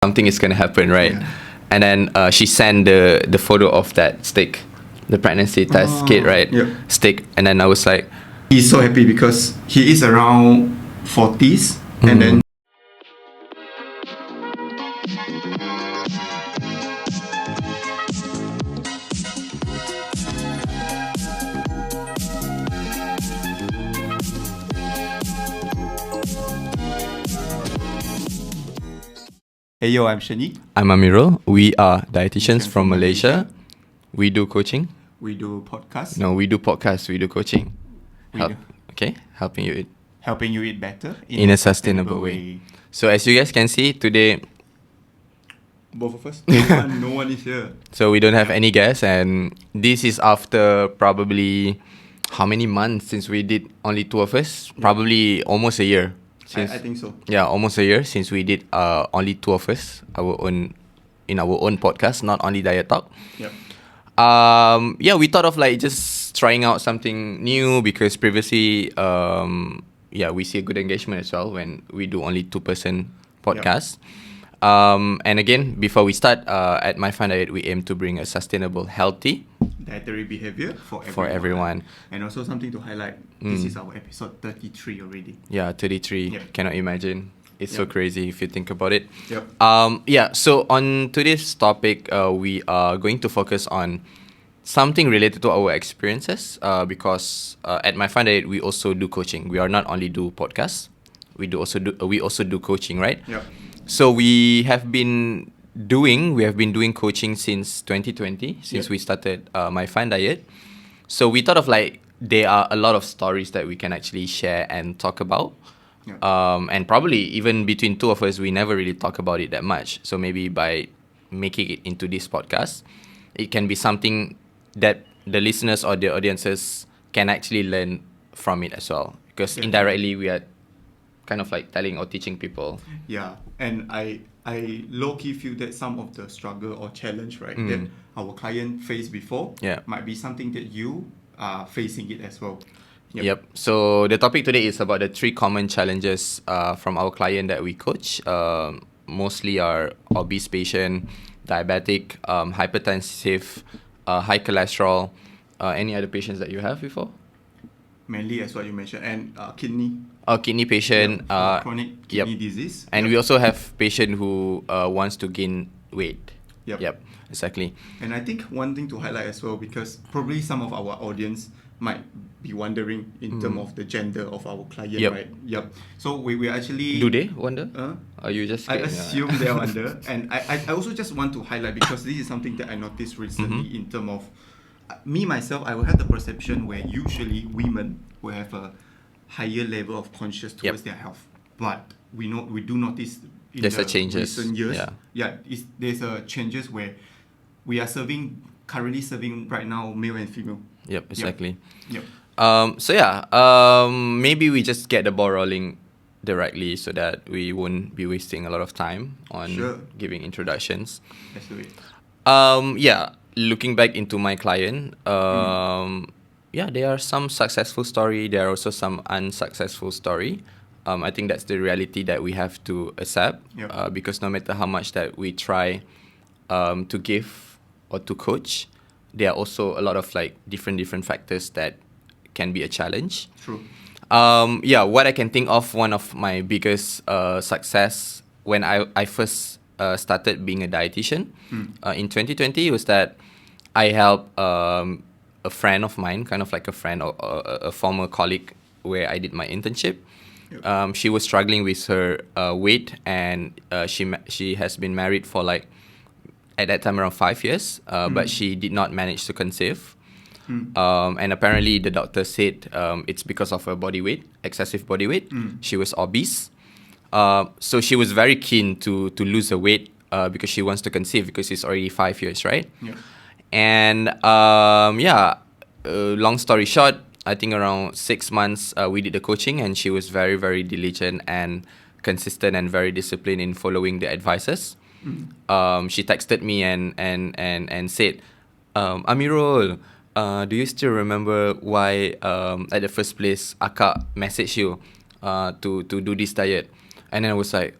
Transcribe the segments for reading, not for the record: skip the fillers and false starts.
something is gonna happen, right? Yeah. And then she sent the photo of that stick, the pregnancy test kit, right? Yep. Stick, and then I was like, He's so happy because he is around 40s, and then Hey yo, I'm Shenyi. I'm Ameerul. We are dietitians from Malaysia. We do coaching. We do podcasts. No, we do podcasts. We do coaching. We do. Okay, helping you Helping you eat better in a sustainable way. So as you guys can see today, Both of us? No one is here. so we don't have any guests, and this is after probably how many months since we did only two of us? Probably almost a year. I think so. Yeah, almost a year since we did only two of us, our own podcast, not only Diet Talk. Yep. Yeah, we thought of like just trying out something new because previously, we see a good engagement as well when we do only 2-person podcast. And again, before we start, at My Fun Diet, we aim to bring a sustainable, healthy Dietary behavior for everyone. And also something to highlight, this is our episode 33 already. Yeah, 33. Yep. Cannot imagine. It's so Yep. crazy if you think about it. Yep. So on today's topic, we are going to focus on something related to our experiences because at My Fun Diet, we also do coaching. We are not only do podcasts, we also do coaching, right? Yep. So we have been doing coaching since 2020, since Yep. we started My Fun Diet. So we thought of like there are a lot of stories that we can actually share and talk about. Yep. And probably even between two of us, we never really talk about it that much. So maybe by making it into this podcast, it can be something that the listeners or the audiences can actually learn from it as well. Because Definitely. indirectly, we are kind of like telling or teaching people. Yeah, and I low-key feel that some of the struggle or challenge, right, that our client faced before Yeah. might be something that you are facing it as well. Yep. So the topic today is about the 3 common challenges from our client that we coach. Mostly are obese patient, diabetic, hypertensive, high cholesterol. Any other patients that you have before? Mainly as what you mentioned, and kidney. Kidney patient. For chronic yep. kidney disease. And Yep. we also have patient who wants to gain weight. Yep. Exactly. And I think one thing to highlight as well, because probably some of our audience might be wondering in terms of the gender of our client, Yep. right? Yep. So we actually... Do they wonder? Uh, Or you just I scared? assume they're under, and I also just want to highlight, because this is something that I noticed recently in terms of me myself. I will have the perception where usually women will have a higher level of conscious towards their health, but we do notice in There's the a changes. recent years, Yeah. there's a changes where we are currently serving right now male and female. Yep, exactly. Yep. Maybe we just get the ball rolling directly so that we won't be wasting a lot of time on Sure. giving introductions. Let's do it. Looking back into my client, there are some successful story. There are also some unsuccessful story. I think that's the reality that we have to accept. Yep. Because no matter how much that we try to give or to coach, there are also a lot of like different factors that can be a challenge. True. What I can think of, one of my biggest success when I first started being a dietitian in 2020 was that I helped a friend of mine, kind of like a friend or a former colleague where I did my internship. Yep. She was struggling with her weight, and she has been married for like at that time around 5 years, but she did not manage to conceive. And apparently the doctor said it's because of her body weight, excessive body weight. She was obese. So she was very keen to lose her weight because she wants to conceive, because it's already 5 years, right? Yeah. And long story short, I think around 6 months we did the coaching, and she was very, very diligent and consistent and very disciplined in following the advices. She texted me and said, Ameerul, do you still remember why at the first place Akak messaged you to do this diet? And then I was like,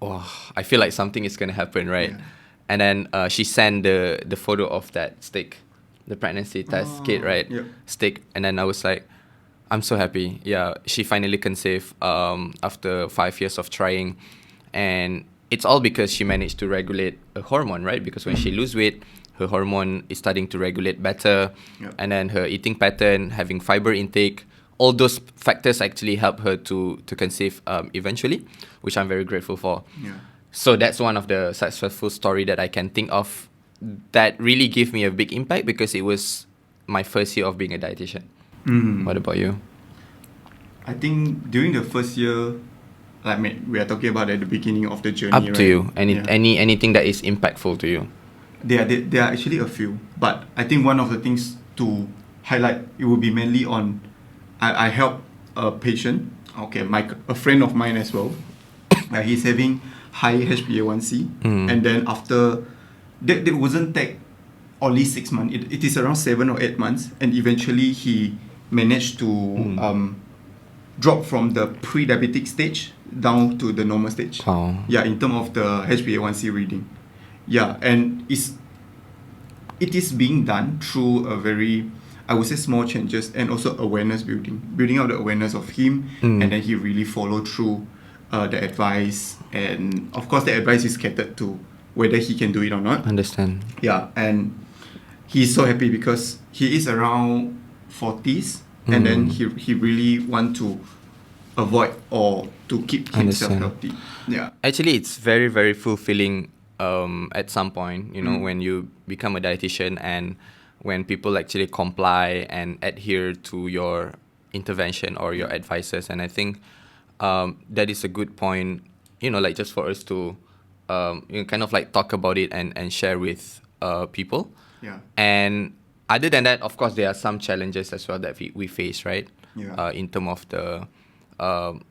oh, I feel like something is gonna happen, right? Yeah. And then she sent the photo of that stick, the pregnancy test kit, right? Yep. Stick, and then I was like, I'm so happy. Yeah, she finally conceived after 5 years of trying, and it's all because she managed to regulate a hormone, right? Because when she lose weight, her hormone is starting to regulate better, Yep. and then her eating pattern, having fiber intake, all those factors actually help her to conceive eventually, which I'm very grateful for. Yeah. So that's one of the successful story that I can think of that really gave me a big impact because it was my first year of being a dietitian. What about you? I think during the first year, like we are talking about at the beginning of the journey, Up right? to you. Yeah. Anything that is impactful to you. There are actually a few, but I think one of the things to highlight, it will be mainly on, I help a patient, okay, a friend of mine as well. He's having high HbA1c, and then after that wasn't take only 6 months. It is around 7 or 8 months, and eventually he managed to drop from the pre-diabetic stage down to the normal stage. Wow. Yeah, in terms of the HbA1c reading. Yeah, and it is being done through a very, I would say, small changes and also awareness building out the awareness of him, and then he really followed through the advice, and of course the advice is catered to whether he can do it or not. Understand. Yeah, and he's so happy because he is around 40s, and then he really want to avoid or to keep himself Understand. healthy. Yeah. Actually, it's very, very fulfilling at some point, when you become a dietitian and when people actually comply and adhere to your intervention or your advices. And I think that is a good point, like just for us to kind of like talk about it and share with people. Yeah. And other than that, of course, there are some challenges as well that we face, right? Yeah. In terms of the,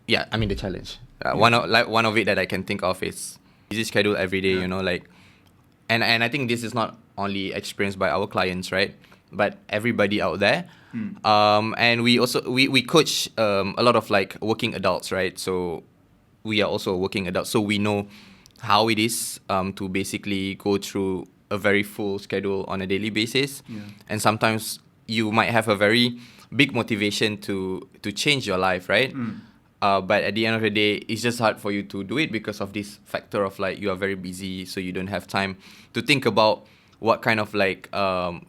the challenge. One of it that I can think of is busy schedule every day. And I think this is not only experienced by our clients, right? But everybody out there. And we also we coach a lot of like working adults, right? So we are also working adults, so we know how it is to basically go through a very full schedule on a daily basis. Yeah. And sometimes you might have a very big motivation to change your life, right? But at the end of the day, it's just hard for you to do it because of this factor of like you are very busy, so you don't have time to think about what kind of like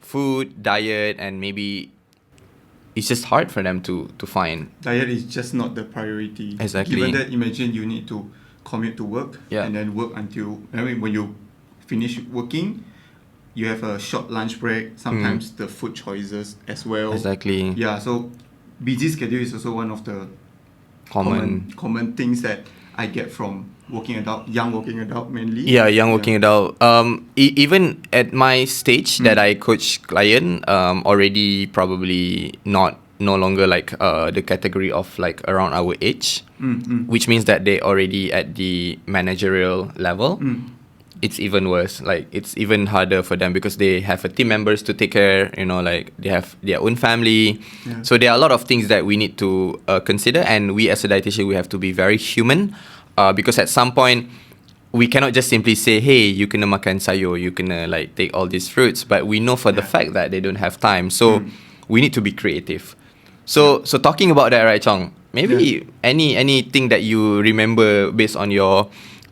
food, diet, and maybe it's just hard for them to find. Diet is just not the priority. Exactly. Given that, imagine you need to commute to work, Yeah. and then work until, when you finish working, you have a short lunch break, sometimes the food choices as well. Exactly. Yeah, so busy schedule is also one of the common things that I get from young working adult mainly. Yeah, young working adult. Even at my stage that I coach client, already probably no longer like the category of like around our age, which means that they already at the managerial level. It's even worse. Like it's even harder for them because they have a team members to take care. Like they have their own family. Yeah. So there are a lot of things that we need to consider, and we as a dietitian we have to be very human, because at some point we cannot just simply say, hey, you kena makan sayur, you kena like take all these fruits, but we know for the fact that they don't have time. So we need to be creative. So talking about that, right, Chong? Maybe anything that you remember based on your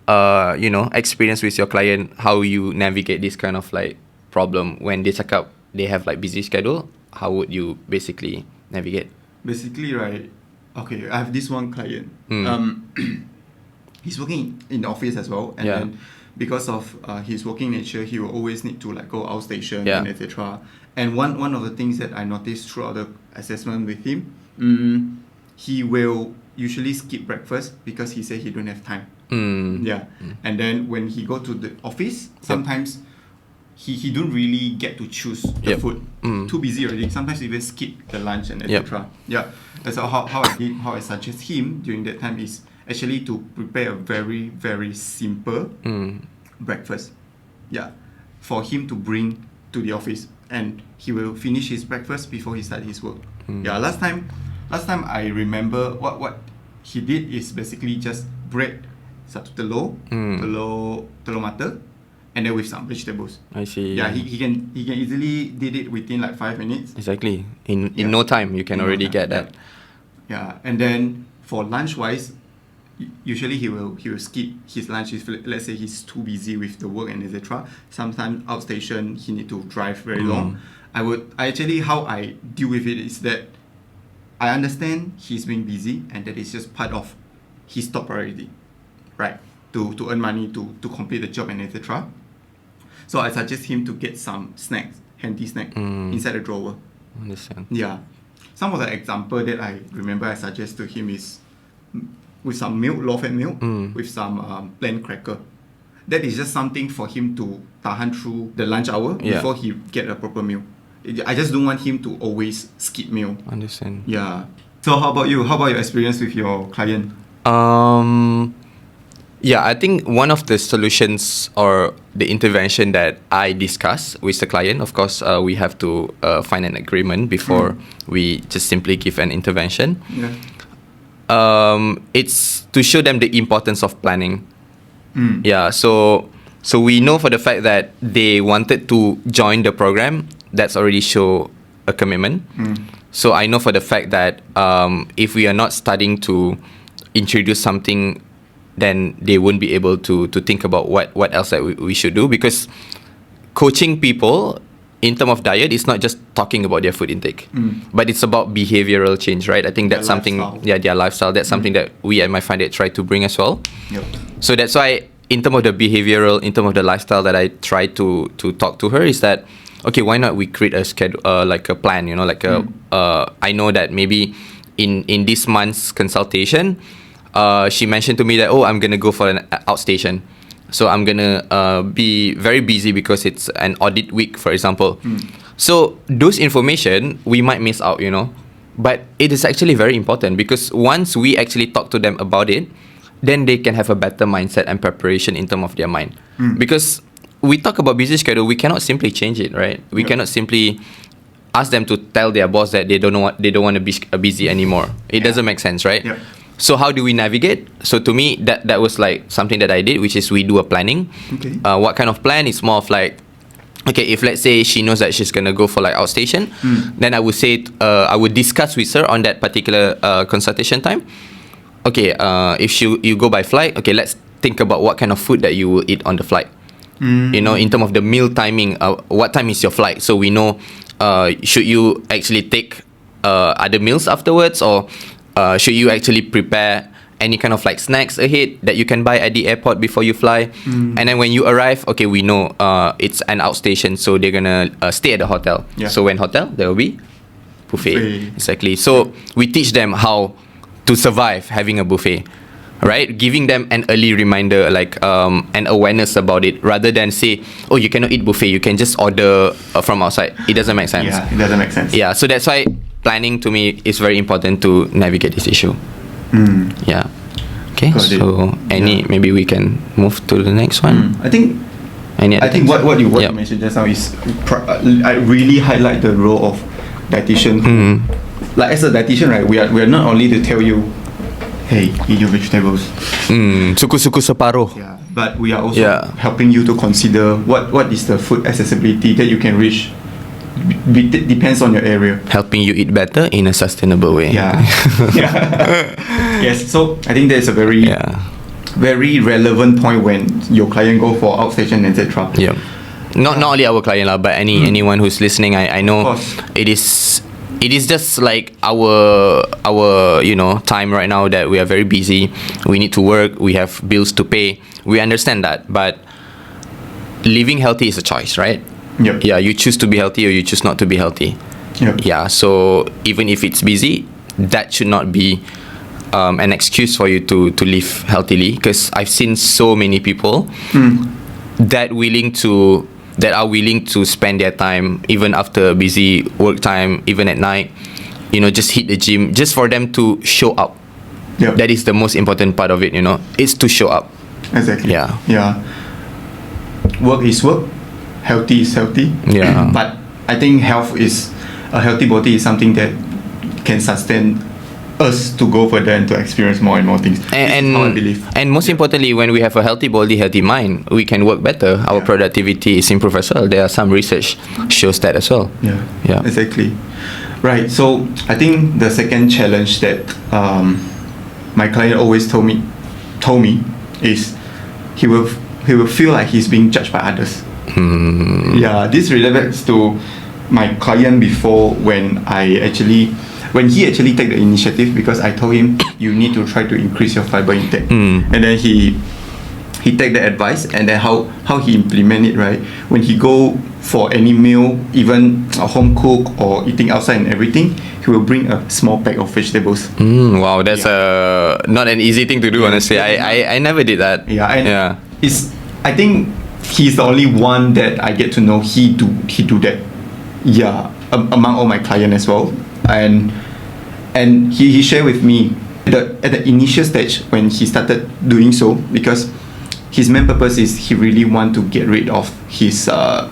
experience with your client, how you navigate this kind of like problem when they check up, they have like busy schedule. How would you basically navigate? Basically, right, okay, I have this one client. He's working in the office as well, and then because of his working nature, he will always need to like go outstation and etc. And one of the things that I noticed throughout the assessment with him, he will usually skip breakfast because he said he don't have time. And then when he go to the office, sometimes he don't really get to choose the food. Too busy already. Sometimes even skip the lunch and etc. And so how I suggest him during that time is actually to prepare a very, very simple breakfast. For him to bring to the office, and he will finish his breakfast before he start his work. Last time I remember what he did is basically just bread satu telur mata, and then with some vegetables. I see. Yeah, he can easily did it within like 5 minutes. Exactly. In no time you can already get that. Yeah, and then for lunch wise, usually he will skip his lunch if let's say he's too busy with the work and etc. Sometimes outstation he need to drive very long. How I deal with it is that I understand he's being busy and that is just part of his top priority, right? To earn money to complete the job and etc. So I suggest him to get some snacks, handy snack inside the drawer. Understand. Yeah. Some of the example that I remember I suggest to him is with some milk, low-fat milk, with some plain cracker. That is just something for him to tahan through the lunch hour before he get a proper meal. I just don't want him to always skip meal. Understand. Yeah. So how about you? How about your experience with your client? Yeah, I think one of the solutions or the intervention that I discuss with the client, of course, we have to find an agreement before we just simply give an intervention. Yeah. It's to show them the importance of planning. Yeah, so we know for the fact that they wanted to join the program. That's already show a commitment. So I know for the fact that if we are not starting to introduce something, then they won't be able to think about what else that we should do, because coaching people in terms of diet is not just talking about their food intake, but it's about behavioral change, right? I think that's something, their lifestyle, that's something that we at My Find It try to bring as well. Yep. So that's why in terms of the behavioral, in terms of the lifestyle that I try to talk to her is that, okay, why not we create a schedule, like a plan, like I know that maybe in this month's consultation, she mentioned to me that, I'm going to go for an outstation. So I'm going to be very busy because it's an audit week, for example. So those information we might miss out, but it is actually very important, because once we actually talk to them about it, then they can have a better mindset and preparation in terms of their mind. Because we talk about busy schedule, we cannot simply change it, right? We cannot simply ask them to tell their boss that they don't want to be busy anymore. It doesn't make sense, right? Yep. So how do we navigate? So to me, that was like something that I did, which is we do a planning. Okay. What kind of plan? It's more of like, okay, if let's say she knows that she's gonna go for like outstation, then I would say I would discuss with her on that particular consultation time. Okay, if you go by flight, okay, let's think about what kind of food that you will eat on the flight. In terms of the meal timing, what time is your flight? So we know, should you actually take other meals afterwards, or should you actually prepare any kind of like snacks ahead that you can buy at the airport before you fly? And then when you arrive, okay, we know it's an outstation, so they're gonna stay at the hotel. So when hotel, there will be buffet. Exactly. So we teach them how to survive having a buffet, right? Giving them an early reminder, like an awareness about it, rather than say, you cannot eat buffet, you can just order from outside. It doesn't make sense. Yeah, it doesn't make sense. Yeah, so that's why planning to me is very important to navigate this issue. Yeah. Okay, so maybe we can move to the next one. I think what you mentioned just now is I really highlight the role of dietitian. Like as a dietitian, right, we are not only to tell you, hey, eat your vegetables. Suku-suku separuh. Yeah, but we are also helping you to consider what is the food accessibility that you can reach. Depends on your area. Helping you eat better in a sustainable way. Yeah. Yes. So I think that's a very very relevant point when your client go for outstation, etc. Yeah. Not only our client but anyone who's listening. I know it is just like our time right now that we are very busy. We need to work. We have bills to pay. We understand that, but living healthy is a choice, right? Yep. Yeah, you choose to be healthy or you choose not to be healthy. Yep. Yeah, so even if it's busy, that should not be an excuse for you to live healthily, because I've seen so many people that are willing to spend their time even after busy work time, even at night, just hit the gym just for them to show up. Yep. That is the most important part of it, it's to show up. Exactly. Yeah. Work is work, healthy is healthy. Yeah. But I think a healthy body is something that can sustain us to go further and to experience more and more things. This is how I believe. And most importantly, when we have a healthy body, healthy mind, we can work better. Our productivity is improved as well. There are some research shows that as well. Yeah, exactly. Right. So I think the second challenge that my client always told me is he will feel like he's being judged by others. Yeah, this relates to my client before when he actually take the initiative, because I told him you need to try to increase your fiber intake, and then he take the advice, and then how he implement it, right? When he go for any meal, even a home cook or eating outside and everything, he will bring a small pack of vegetables. Wow, that's not an easy thing to do, honestly. I never did that. I think he's the only one that I get to know he do that. Among all my clients as well. And he shared with me at the initial stage when he started doing so, because his main purpose is he really want to get rid of his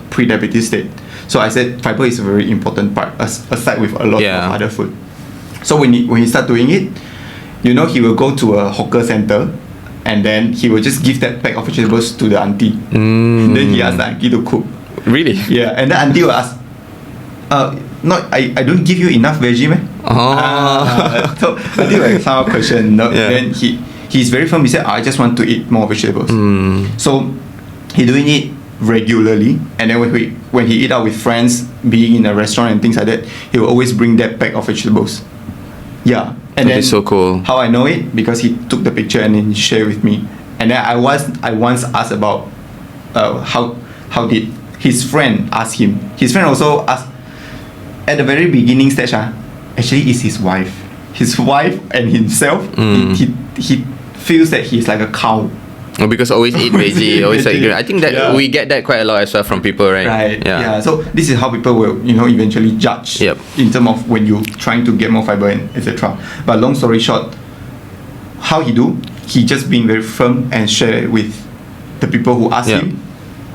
pre-diabetes state. So I said fiber is a very important part, aside with a lot of other food. So when he start doing it, he will go to a hawker center, and then he will just give that pack of vegetables to the auntie. And then he asked the auntie to cook. Really? Yeah, and the auntie will ask, I don't give you enough veggie, man. So I think like some question. Then he's very firm. He said, I just want to eat more vegetables. So he doing it regularly, and then when he eat out with friends, being in a restaurant and things like that, he will always bring that pack of vegetables. Yeah, and that is so cool. How I know it, because he took the picture and then he shared with me, and then I once asked about how did his friend ask him. His friend also asked at the very beginning stage. Actually, it's his wife. His wife and himself. He feels that he's like a cow. Because always eat veggie, always like. I think that we get that quite a lot as well from people, right? Right. Yeah. So this is how people will, eventually judge in terms of when you're trying to get more fiber and etc. But long story short, how he do? He just being very firm and share with the people who ask him.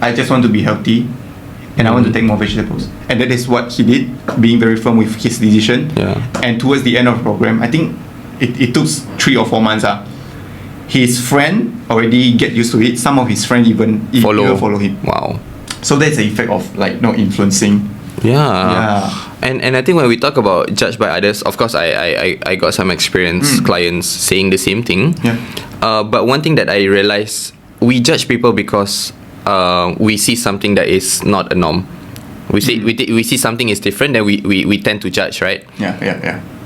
I just want to be healthy, and I want to take more vegetables. And that is what he did, being very firm with his decision. And towards the end of the program, I think it took 3 or 4 months. His friend already get used to it. Some of his friends even follow him. Wow. So that's the effect of influencing. And I think when we talk about judged by others, of course I got some experience clients saying the same thing. But one thing that I realized, we judge people because we see something that is not a norm. We see something is different, then we tend to judge, right?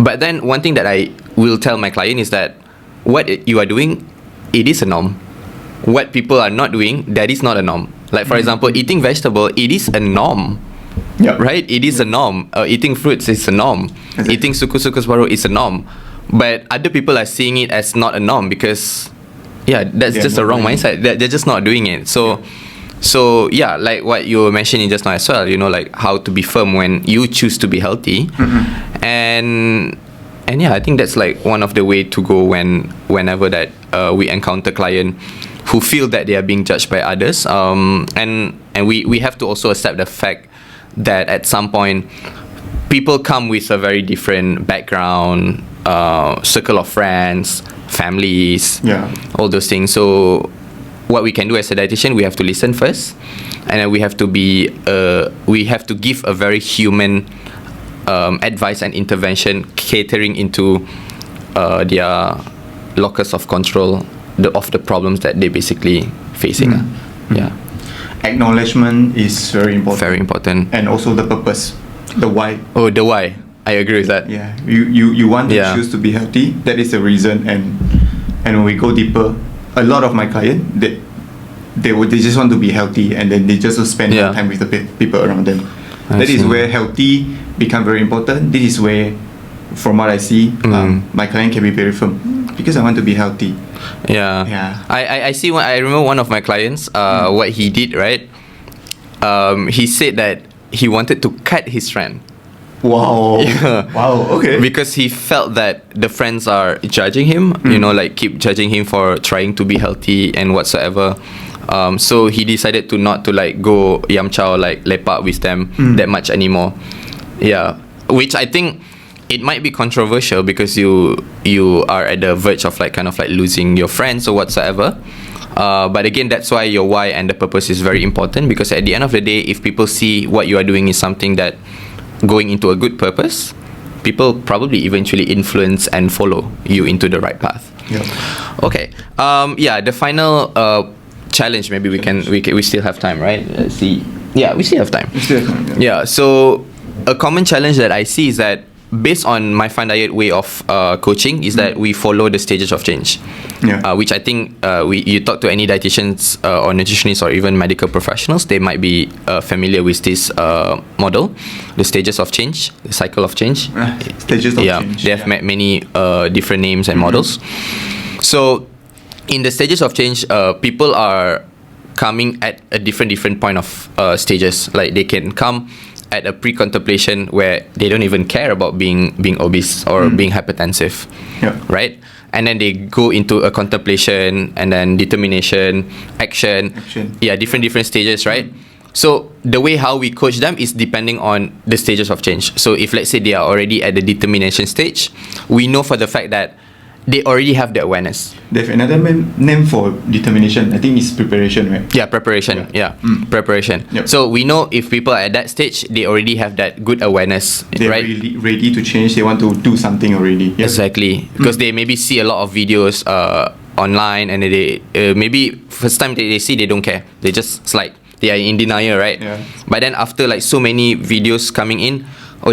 But then one thing that I will tell my client is that what you are doing, it is a norm. What people are not doing, that is not a norm. Like for example, eating vegetable, it is a norm. Right? It is a norm. Eating fruits is a norm. Exactly. Eating suku-suku separuh is a norm. But other people are seeing it as not a norm because that's just a wrong mindset. They're just not doing it. So like what you were mentioning just now as well, like how to be firm when you choose to be healthy. And I think that's like one of the way to go whenever that we encounter client who feel that they are being judged by others. And we have to also accept the fact that at some point people come with a very different background, circle of friends, families, all those things. So what we can do as a dietitian, we have to listen first, and then we have to give a very human advice and intervention, catering into their locus of control of the problems that they're basically facing. Acknowledgement is very important. Very important. And also the purpose, the why. Oh, the why. I agree with that. Yeah, you want to choose to be healthy. That is the reason. And when we go deeper, a lot of my clients, they just want to be healthy, and then they just spend more time with the people around them. That is where healthy become very important. This is where, from what I see, my client can be very firm because I want to be healthy. I see. I remember one of my clients. What he did, right? He said that he wanted to cut his friend. Wow. Wow. Okay. Because he felt that the friends are judging him. Like keep judging him for trying to be healthy and whatsoever. So he decided to not to like go yam chow, like lepak with them that much anymore. Which I think it might be controversial because you are at the verge of like kind of like losing your friends or whatsoever. But again, that's why your why and the purpose is very important, because at the end of the day, if people see what you are doing is something that going into a good purpose, people probably eventually influence and follow you into the right path. Yeah. Okay. The final challenge. Maybe we still have time, right? Let's see. Yeah, we still have time. We still have time. Yeah. So a common challenge that I see is that, based on my Fun Diet way of coaching, is that we follow the stages of change. Yeah. Which I think you talk to any dietitians or nutritionists or even medical professionals, they might be familiar with this model, the stages of change, the cycle of change. Stages of change. They have many different names and models. So in the stages of change, people are coming at a different point of stages. Like they can come at a pre-contemplation where they don't even care about being obese or being hypertensive, right? And then they go into a contemplation, and then determination, action. Yeah, different stages, right? So the way how we coach them is depending on the stages of change. So if, let's say, they are already at the determination stage, we know for the fact that they already have the awareness. They have another name for determination. I think it's preparation, right? Yeah, preparation. Preparation. Yep. So we know if people are at that stage, they already have that good awareness, They're right? really ready to change. They want to do something already. Yes. Exactly. Because they maybe see a lot of videos online, and they maybe first time they see, they don't care. They just slide. They are in denial, right? Yeah. But then after like so many videos coming in,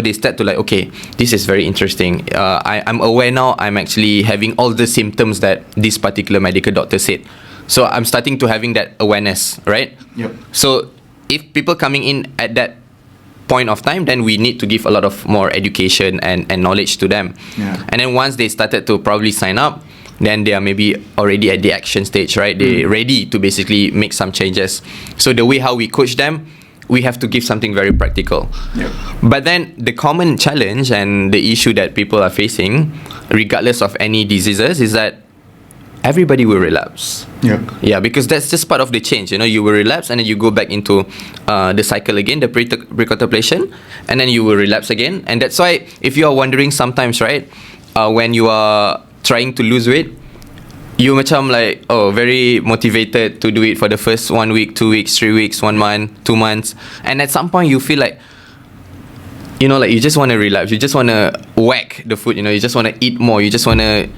they start to like, okay, this is very interesting. I'm aware now I'm actually having all the symptoms that this particular medical doctor said. So I'm starting to having that awareness, right? Yep. So if people coming in at that point of time, then we need to give a lot of more education and knowledge to them. Yeah. And then once they started to probably sign up, then they are maybe already at the action stage, right? They're ready to basically make some changes. So the way how we coach them, we have to give something very practical. Yep. But then the common challenge and the issue that people are facing, regardless of any diseases, is that everybody will relapse. Yep. Yeah, because that's just part of the change. You will relapse, and then you go back into the cycle again, the pre-contemplation, and then you will relapse again. And that's why, if you are wondering sometimes, right, when you are trying to lose weight, you macam like, very motivated to do it for the first 1 week, 2 weeks, 3 weeks, 1 month, 2 months. And at some point you feel like, like you just want to relapse. You just want to whack the food, you just want to eat more. You just want to,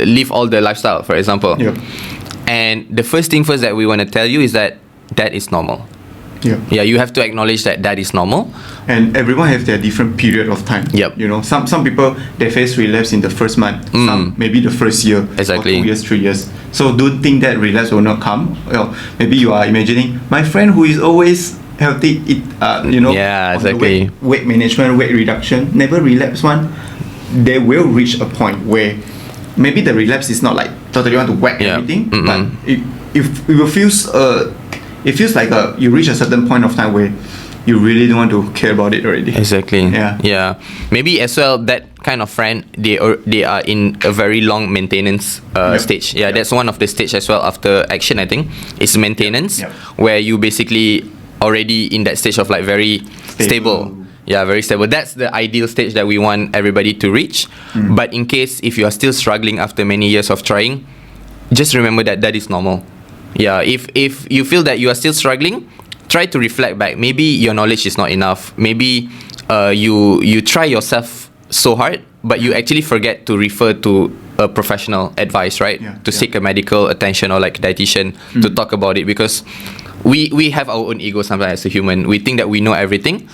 live all the lifestyle, for example. Yep. And the first thing first that we want to tell you is that is normal. Yeah. You have to acknowledge that is normal. And everyone have their different period of time. Yep. Some people, they face relapse in the first month. Some maybe the first year. Exactly. Or 2 years, 3 years. So don't think that relapse will not come. Well, maybe you are imagining my friend who is always healthy, Yeah, exactly. on the weight management, weight reduction, never relapse one. They will reach a point where maybe the relapse is not like totally want to whack everything, but it will it feels like you reach a certain point of time where you really don't want to care about it already. Exactly. Yeah. Maybe as well, that kind of friend, they are in a very long maintenance stage. That's one of the stage as well after action, I think. It's maintenance, where you basically already in that stage of like very stable. Yeah, very stable. That's the ideal stage that we want everybody to reach. But in case if you are still struggling after many years of trying, just remember that is normal. Yeah, if you feel that you are still struggling, try to reflect back. Maybe your knowledge is not enough. Maybe you try yourself so hard, but you actually forget to refer to a professional advice, right? To seek a medical attention or like a dietitian to talk about it, because we have our own ego sometimes as a human. We think that we know everything,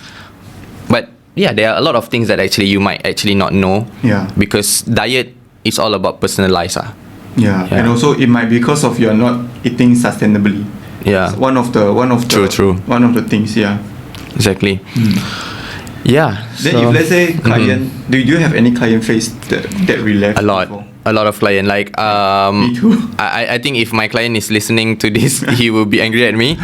but there are a lot of things that actually you might actually not know. Because diet is all about personalized. And also it might be because of you're not eating sustainably. It's one of the True. one of the things. Exactly. Then if let's say client, do you have any client face that relapse? A lot of client, like Me too. I think if my client is listening to this, he will be angry at me.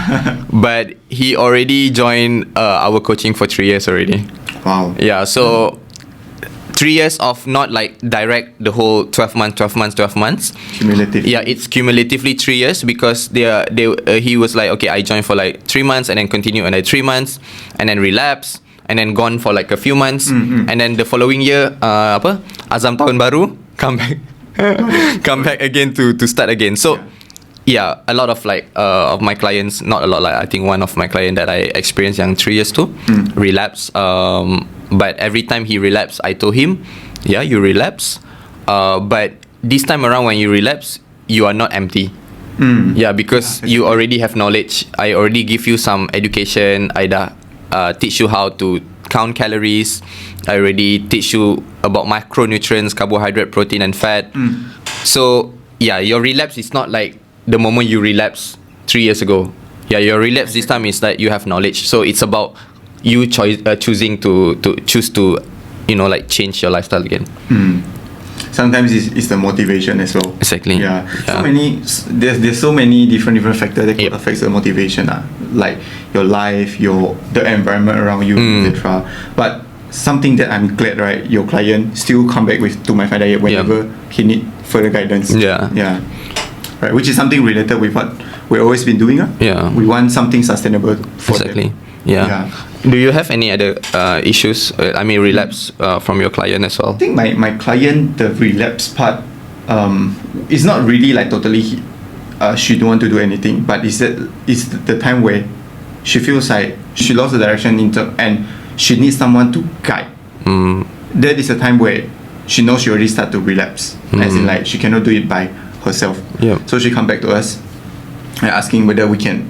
But he already joined our coaching for 3 years already. Wow. So 3 years of not like direct the whole 12 months. Cumulative. It's cumulatively 3 years, because he was like, okay, I joined for like 3 months and then continue another 3 months and then relapse. and then gone for like a few months, and then the following year, azam tahun baru, come back, come back again to start again. So. Yeah, a lot of of my clients, not a lot, like I think one of my client that I experienced young 3 years too, relapse. But every time he relapsed, I told him, yeah, you relapse. But this time around when you relapse, you are not empty. Yeah, because you already have knowledge. I already give you some education. I teach you how to count calories. I already teach you about macronutrients, carbohydrate, protein and fat. So yeah, your relapse is not like the moment you relapse 3 years ago. Yeah, your relapse this time is that you have knowledge. So it's about you choosing to choose to, change your lifestyle again. Sometimes it's the motivation as well. Exactly. Yeah. So many. There's so many different factors that could affect the motivation. Like your life, the environment around you, etc. But something that I'm glad, right? Your client still come back to my diet whenever he need further guidance. Yeah. Yeah. Right, which is something related with what we've always been doing. Yeah. We want something sustainable for exactly. them. Yeah. Do you have any other issues? Relapse from your client as well? I think my client, the relapse part, is not really like totally. She don't want to do anything, but it's the time where she feels like she lost the direction and she needs someone to guide. That is a time where she knows she already start to relapse, as in like she cannot do it by herself. So she come back to us and asking whether we can,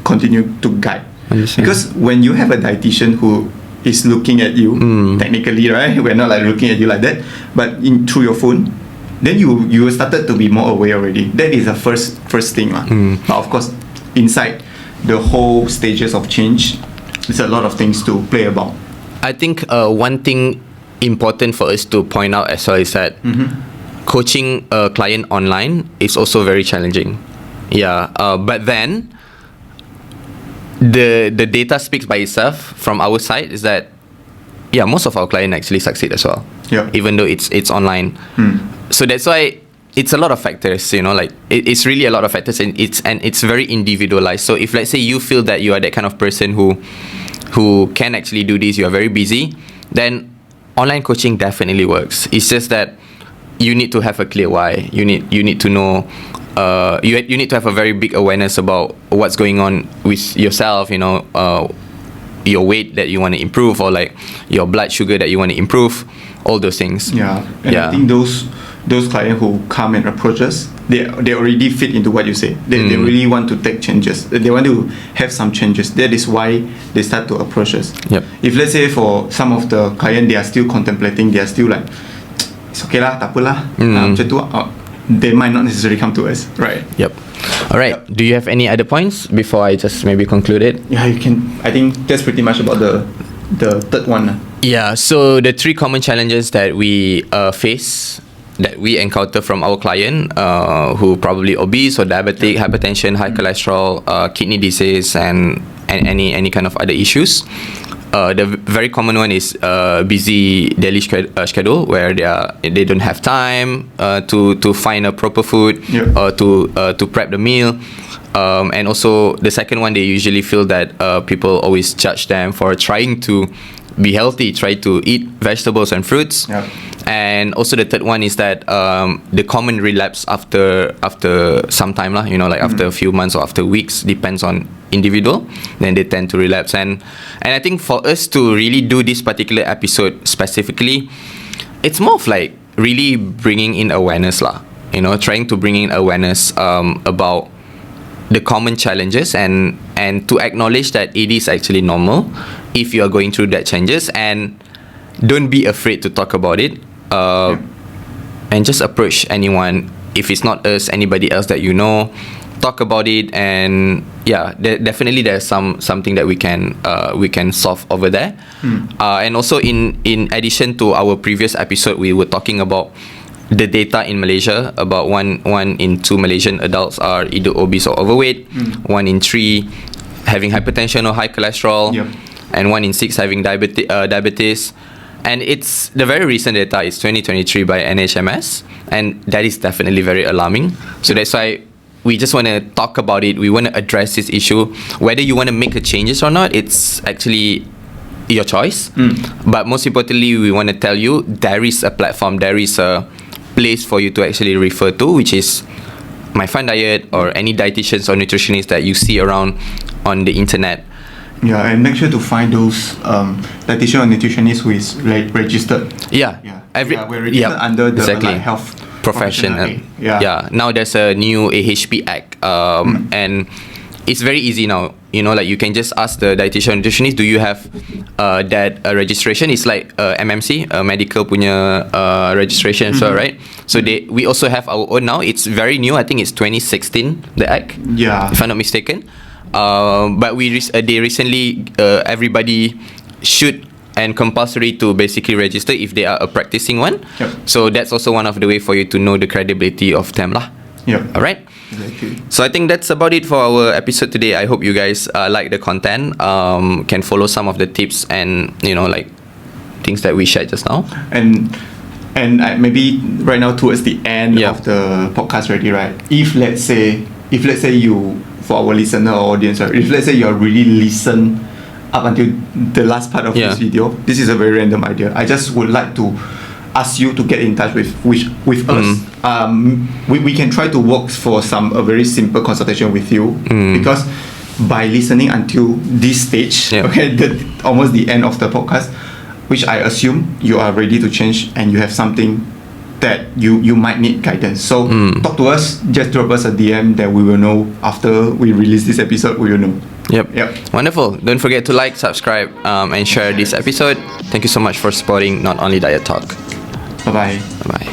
continue to guide. Because when you have a dietitian who is looking at you, technically, right? We're not like looking at you like that, but through your phone, then you started to be more aware already. That is the first thing. But of course, inside the whole stages of change, there's a lot of things to play about. I think one thing important for us to point out as well is that coaching a client online is also very challenging. Yeah, but then the data speaks by itself from our side is that most of our clients actually succeed as well. Yeah. Even though it's online. So that's why it's a lot of factors. It's really a lot of factors, and it's very individualized. So if let's say you feel that you are that kind of person who can actually do this, you are very busy, then online coaching definitely works. It's just that you need to have a clear why. You need to know. You need to have a very big awareness about what's going on with yourself. Your weight that you want to improve, or like your blood sugar that you want to improve. All those things. Yeah, and I think those clients who come and approach us, they already fit into what you say. They really want to take changes. They want to have some changes. That is why they start to approach us. Yep. If let's say for some of the clients, they are still contemplating, they are still like, it's okay lah, tak apa lah. They might not necessarily come to us. Right. Yep. All right. Yep. Do you have any other points before I just maybe conclude it? Yeah, you can. I think that's pretty much about the third one. Yeah. So the 3 common challenges that we face, that we encounter from our client, who probably obese or diabetic, hypertension, high cholesterol, kidney disease, and any kind of other issues. The very common one is busy daily schedule, where they don't have time to find a proper food or to prep the meal. And also the second one, they usually feel that people always judge them for trying to be healthy, try to eat vegetables and fruits. And also the third one is that the common relapse after some time lah, after a few months or after weeks, depends on individual, then they tend to relapse. And I think for us to really do this particular episode specifically, it's more of like really bringing in awareness lah, trying to bring in awareness about the common challenges and to acknowledge that it is actually normal if you are going through that changes, and don't be afraid to talk about it, and just approach anyone. If it's not us, anybody else that talk about it, and definitely there's something that we can solve over there. And also in addition to our previous episode, we were talking about the data in Malaysia. About one in 2 Malaysian adults are either obese or overweight, 1 in 3 having hypertension or high cholesterol, and 1 in 6 having diabetes. And it's the very recent data is 2023 by NHMS, and that is definitely very alarming. So that's why we just want to talk about it. We want to address this issue. Whether you want to make the changes or not, it's actually your choice. But most importantly, we want to tell you there is a platform, there is a place for you to actually refer to, which is My Fun Diet or any dietitians or nutritionists that you see around on the internet. Yeah, and make sure to find those dietitian or nutritionist who is registered. Yeah. We're registered under the exactly. health profession. Now there's a new AHP Act, and it's very easy now. Like you can just ask the dietitian nutritionist, do you have that registration? It's like MMC, medical punya registration, so right. So we also have our own now. It's very new. I think it's 2016 the act. Yeah. If I'm not mistaken. But they recently everybody should and compulsory to basically register if they are a practicing one. Yep. So that's also one of the way for you to know the credibility of them lah. Yep. All right. Exactly. So I think that's about it for our episode today. I hope you guys like the content. Can follow some of the tips and like things that we shared just now. And maybe right now towards the end of the podcast already, right? If let's say you, for our listener or audience, right, if let's say you are really listen up until the last part of this video, this is a very random idea. I just would like to ask you to get in touch with us. We can try to work for a very simple consultation with you, because by listening until this stage, almost the end of the podcast, which I assume you are ready to change and you have something that you might need guidance. So talk to us, just drop us a DM, that we will know after we release this episode, we will know. Yep. Wonderful. Don't forget to like, subscribe, and share this episode. Thank you so much for supporting Not Only Diet Talk. Bye-bye. Bye-bye.